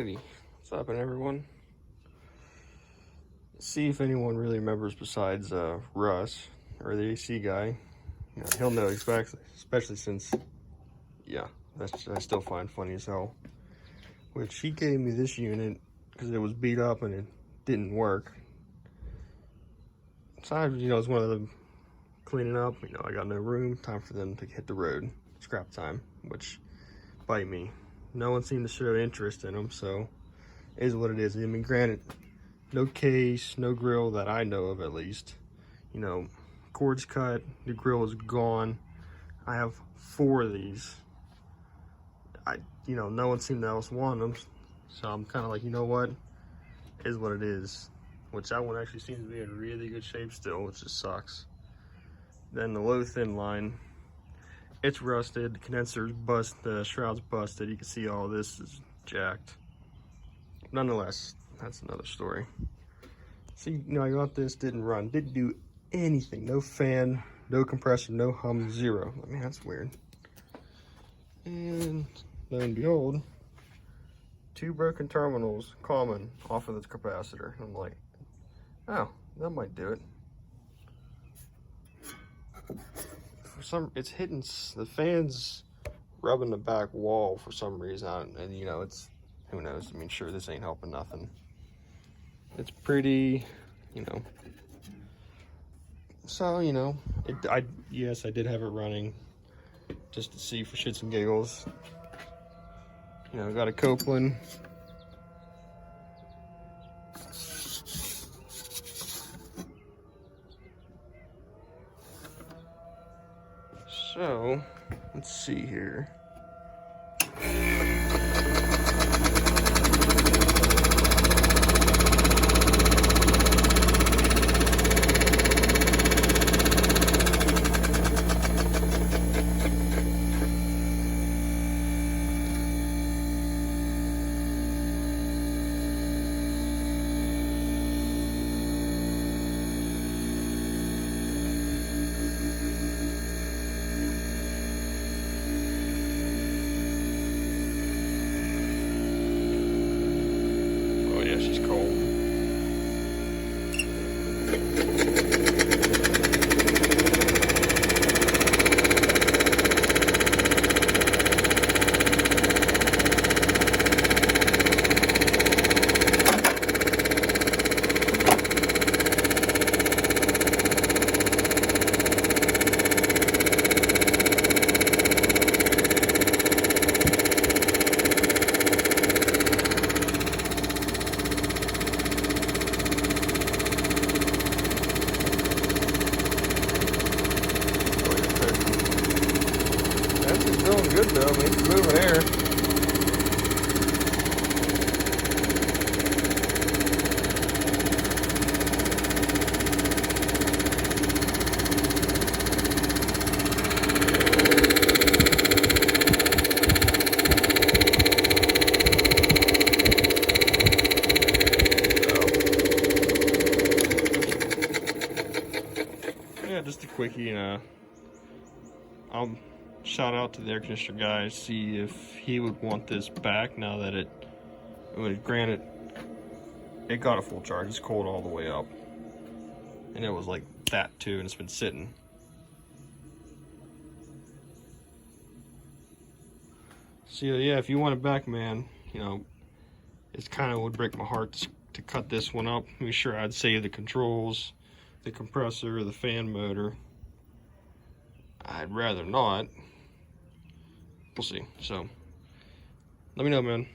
What's up, everyone? See if anyone really remembers besides Russ or the AC guy. You know, he'll know especially since, yeah, I still find funny as hell. Which he gave me this unit because it was beat up and it didn't work. So it's one of them cleaning up. I got no room. Time for them to hit the road. Scrap time, which bite me. No one seemed to show interest in them, so it is what it is. I mean, granted, no case, no grill that I know of, at least. Cord's cut, the grill is gone. I have 4 of these. No one seemed to else want them, so I'm kind of like, you know what, it is what it is. Which that one actually seems to be in really good shape still, which just sucks. Then the low thin line, it's rusted, the condenser's busted, the shroud's busted. You can see all this is jacked. Nonetheless, that's another story. See, I got this, didn't run, didn't do anything. No fan, no compressor, no hum, zero. I mean, that's weird. And lo and behold, 2 broken terminals common off of the capacitor. I'm like, oh, that might do it. It's hitting, the fan's rubbing the back wall for some reason, and it's, who knows. I mean, sure, this ain't helping nothing. It's pretty, so yes, I did have it running just to see for shits and giggles. Got a Copeland. So, let's see here. Yeah, she's cold. Doing good though. I mean, it's moving air. Yeah, just a quickie, I'll shout out to the air conditioner guy, see if he would want this back now that granted, it got a full charge. It's cold all the way up. And it was like that too, and it's been sitting. So yeah, if you want it back, man, it kind of would break my heart to cut this one up. I mean, sure, I'd save the controls, the compressor, the fan motor. I'd rather not. We'll see. So, let me know, man.